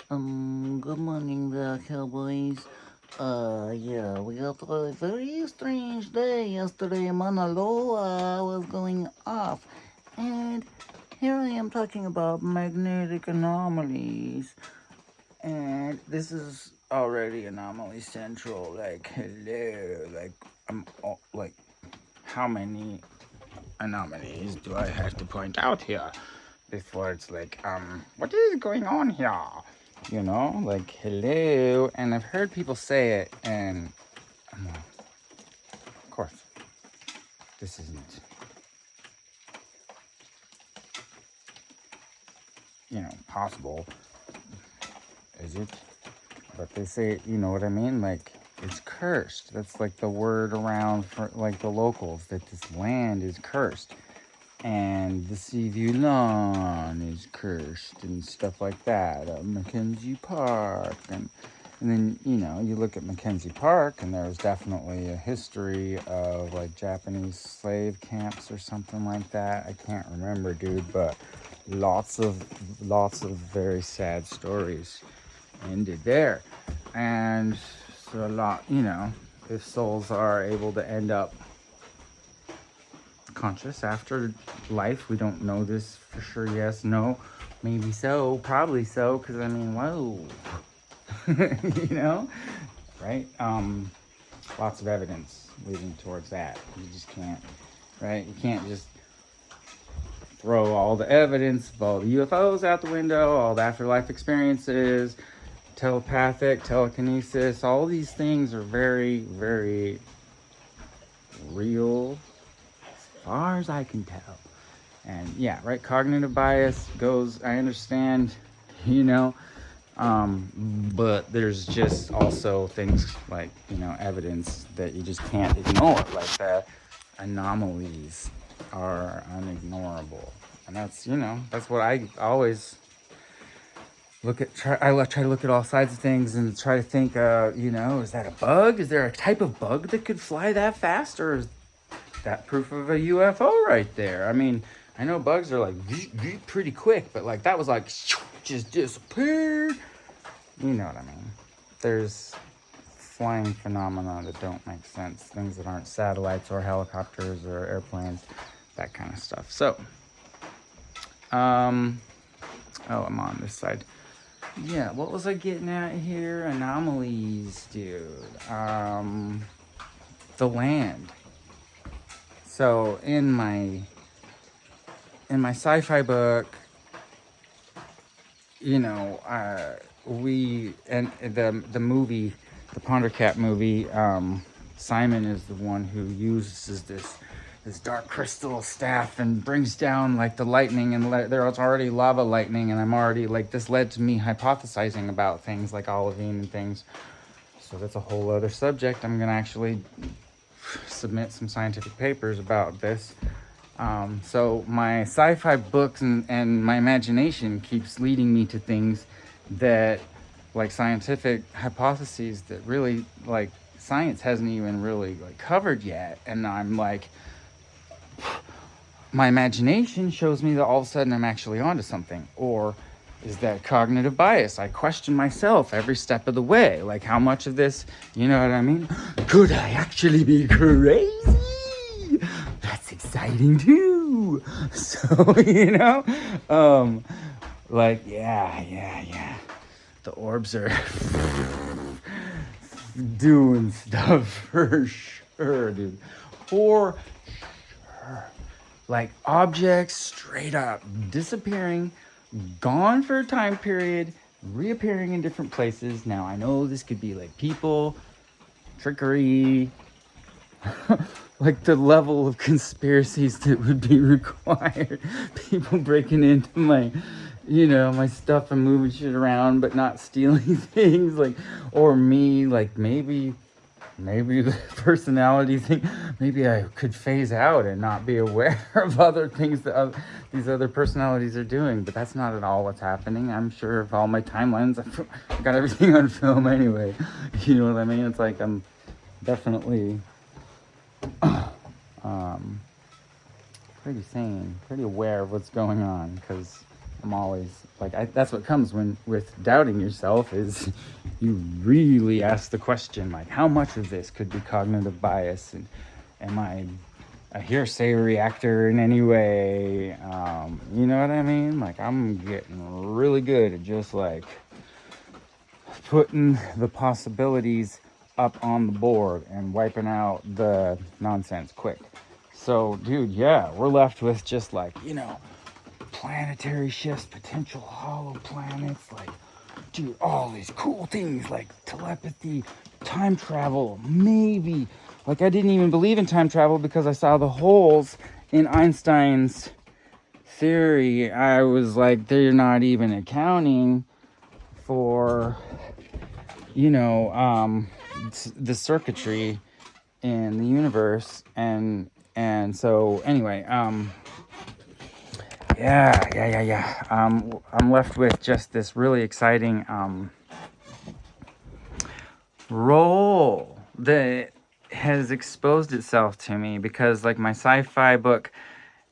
Good morning there, cowboys. Yeah, we got a very strange day yesterday in Manaloa. I was going off, and here I am talking about magnetic anomalies. And this is already anomaly central. Like, hello, like, how many anomalies do I have to point out here before it's like, what is going on here? Like, hello. And I've heard people say it, and of course, this isn't, possible, is it? But they say, you know what I mean? Like, it's cursed. That's like the word around for like the locals, that this land is cursed. And the Seaview Lawn is cursed and stuff like that. Mackenzie Park. And then, you look at Mackenzie Park, and there's definitely a history of like Japanese slave camps or something like that. I can't remember, dude, but lots of very sad stories ended there. And so if souls are able to end up conscious after life, we don't know this for sure. Yes, no, maybe so, probably so, because I mean, whoa. you know right? Lots of evidence leading towards that. You just can't, right? You can't just throw all the evidence of all the UFOs out the window, all the afterlife experiences, telepathic, telekinesis. All these things are very, very real as far as I can tell. And yeah, right, cognitive bias goes, I understand, you know, but there's just also things like, evidence that you just can't ignore, like that anomalies are unignorable. And that's what I always look at. I try to look at all sides of things and try to think, is that a bug? Is there a type of bug that could fly that fast? Or is that proof of a UFO right there? I mean, I know bugs are like pretty quick, but like that was like just disappeared. You know what I mean? There's flying phenomena that don't make sense, things that aren't satellites or helicopters or airplanes, that kind of stuff. So, I'm on this side. Yeah, what was I getting at here? Anomalies, dude. The land. So in my sci-fi book, we and the movie, the Pondercat movie, Simon is the one who uses this dark crystal staff and brings down like the lightning, and there's already lava lightning, and I'm already like, this led to me hypothesizing about things like olivine and things. So that's a whole other subject. I'm gonna actually submit some scientific papers about this. So my sci-fi books and my imagination keeps leading me to things that, like, scientific hypotheses that really, like, science hasn't even really like covered yet. And I'm like, my imagination shows me that all of a sudden I'm actually onto something. Or is that cognitive bias? I question myself every step of the way. Like, how much of this, you know what I mean? Could I actually be crazy? That's exciting too. So, like, yeah. The orbs are doing stuff for sure, dude. For sure. Like, objects straight up disappearing, gone for a time period, reappearing in different places. Now, I know this could be like people, trickery, like the level of conspiracies that would be required. People breaking into my stuff and moving shit around, but not stealing things. Like, or me, like maybe the personality thing, maybe I could phase out and not be aware of other things that these other personalities are doing. But that's not at all what's happening. I'm sure of all my timelines, I've got everything on film anyway. You know what I mean? It's like I'm definitely pretty sane, pretty aware of what's going on, because I'm always like, that's what comes with doubting yourself, is you really ask the question, like, how much of this could be cognitive bias, and am I a hearsay reactor in any way? You know what I mean? Like, I'm getting really good at just like putting the possibilities up on the board and wiping out the nonsense quick. So, dude, yeah, we're left with just like, planetary shifts, potential hollow planets, like, dude, all these cool things like telepathy, time travel, maybe. Like, I didn't even believe in time travel because I saw the holes in Einstein's theory. I was like, they're not even accounting for, the circuitry in the universe. And so anyway, yeah. I'm left with just this really exciting role that has exposed itself to me, because like my sci-fi book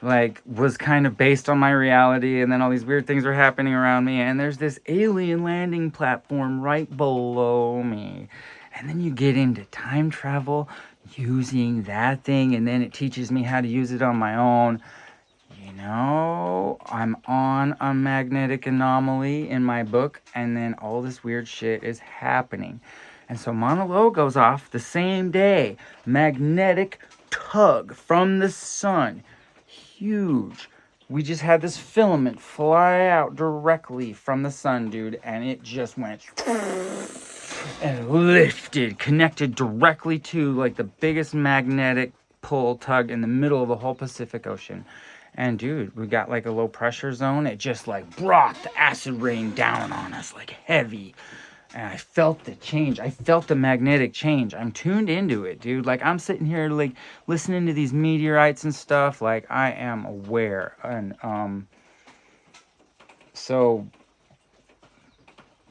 like was kind of based on my reality, and then all these weird things were happening around me, and there's this alien landing platform right below me, and then you get into time travel using that thing, and then it teaches me how to use it on my own. I'm on a magnetic anomaly in my book, and then all this weird shit is happening. And so Mauna Loa goes off the same day. Magnetic tug from the sun. Huge. We just had this filament fly out directly from the sun, dude, and it just went and lifted, connected directly to like the biggest magnetic pull tug in the middle of the whole Pacific Ocean. And dude, we got like a low pressure zone. It just like brought the acid rain down on us like heavy. And I felt the change. I felt the magnetic change. I'm tuned into it, dude. Like, I'm sitting here like listening to these meteorites and stuff. Like, I am aware. And so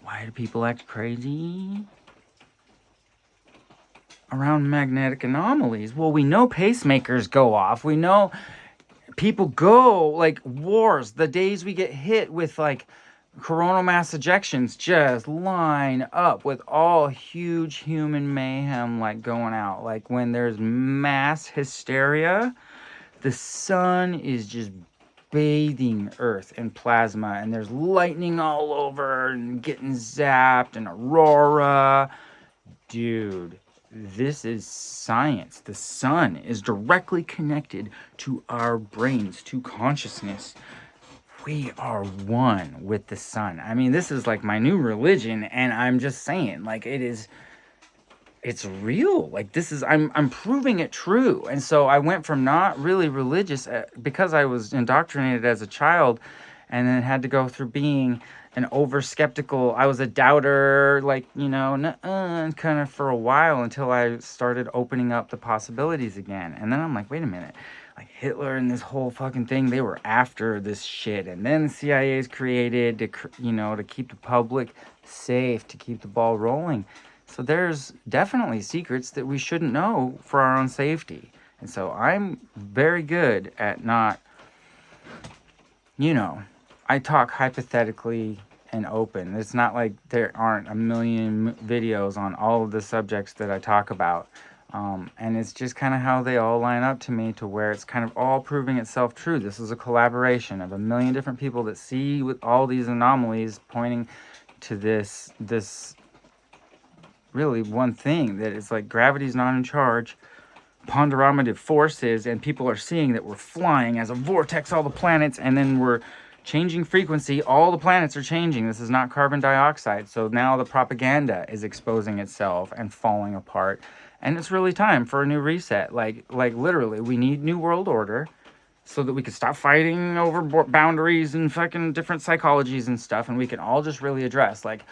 why do people act crazy around magnetic anomalies? Well, we know pacemakers go off. We know people go, like, wars, the days we get hit with like coronal mass ejections just line up with all huge human mayhem like going out. Like when there's mass hysteria, the sun is just bathing Earth in plasma, and there's lightning all over and getting zapped, and aurora. Dude, this is science. The sun is directly connected to our brains, to consciousness. We are one with the sun. I mean, this is like my new religion, and I'm just saying, like, it's real. Like, this is, I'm proving it true. And so I went from not really religious because I was indoctrinated as a child, and then had to go through being an over skeptical. I was a doubter, like, kind of for a while, until I started opening up the possibilities again. And then I'm like, wait a minute. Like Hitler and this whole fucking thing, they were after this shit. And then the CIA is created to, to keep the public safe, to keep the ball rolling. So there's definitely secrets that we shouldn't know for our own safety. And so I'm very good at not, I talk hypothetically and open. It's not like there aren't a million videos on all of the subjects that I talk about. And it's just kind of how they all line up to me, to where it's kind of all proving itself true. This is a collaboration of a million different people that see with all these anomalies pointing to this really one thing, that it's like gravity's not in charge. Ponderamative forces, and people are seeing that we're flying as a vortex, all the planets, and then we're changing frequency. All the planets are changing. This is not carbon dioxide. So now the propaganda is exposing itself and falling apart. And it's really time for a new reset. Like literally, we need new world order so that we can stop fighting over boundaries and fucking different psychologies and stuff. And we can all just really address, like,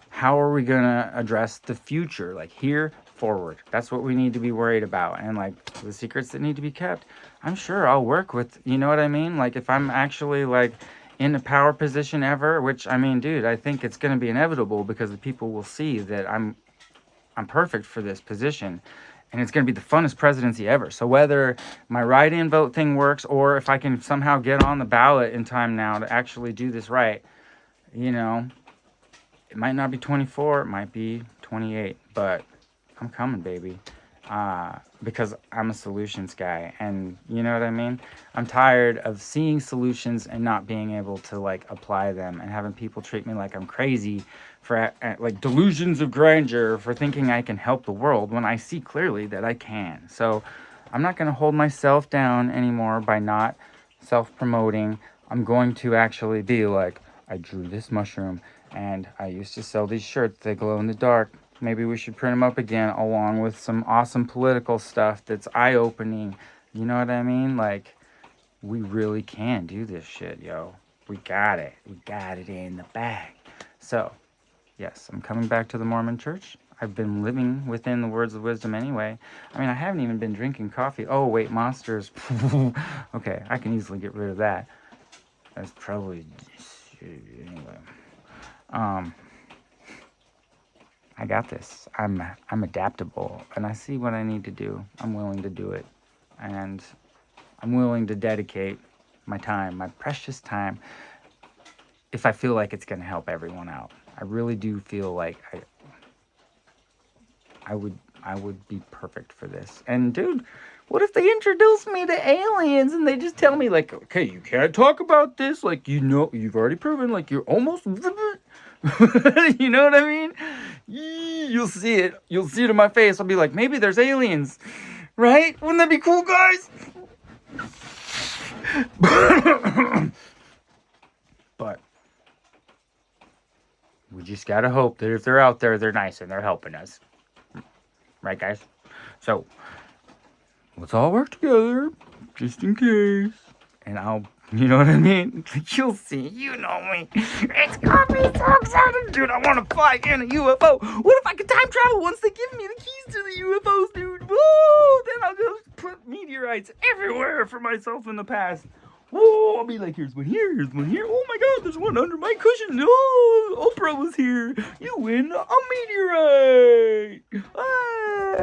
how are we going to address the future? Like, here, forward. That's what we need to be worried about. And like the secrets that need to be kept, I'm sure I'll work with, you know what I mean? Like, if I'm actually like in a power position ever, which, I mean, dude, I think it's going to be inevitable, because the people will see that I'm perfect for this position. And it's going to be the funnest presidency ever. So whether my write-in vote thing works, or if I can somehow get on the ballot in time now to actually do this right, you know, it might not be 24, it might be 28, but I'm coming, baby. Because I'm a solutions guy, and you know what I mean? I'm tired of seeing solutions and not being able to like apply them, and having people treat me like I'm crazy for like delusions of grandeur for thinking I can help the world when I see clearly that I can. So I'm not going to hold myself down anymore by not self-promoting. I'm going to actually be like, I drew this mushroom and I used to sell these shirts, they glow in the dark. Maybe we should print them up again, along with some awesome political stuff that's eye-opening. You know what I mean? Like, we really can do this shit, yo. We got it. We got it in the bag. So, yes, I'm coming back to the Mormon church. I've been living within the words of wisdom anyway. I mean, I haven't even been drinking coffee. Oh, wait, Monsters. Okay, I can easily get rid of that. That's probably... Anyway. I got this. I'm adaptable, and I see what I need to do. I'm willing to do it, and I'm willing to dedicate my time, my precious time, if I feel like it's going to help everyone out. I really do feel like I would be perfect for this. And dude, what if they introduce me to aliens and they just tell me like, okay, you can't talk about this, like, you know, you've already proven, like, you're almost you know what I mean? You'll see it in my face. I'll be like, maybe there's aliens, right? Wouldn't that be cool, guys? But we just gotta hope that if they're out there, they're nice and they're helping us, right, guys? So let's all work together, just in case. And you know what I mean? You'll see. You know me. It's gonna be so exciting, dude. I want to fly in a UFO. What if I could time travel once they give me the keys to the UFOs, dude? Woo! Then I'll go put meteorites everywhere for myself in the past. Whoa! I'll be like, here's one here, here's one here. Oh my God, there's one under my cushion. Oh, Oprah was here. You win a meteorite. Ah.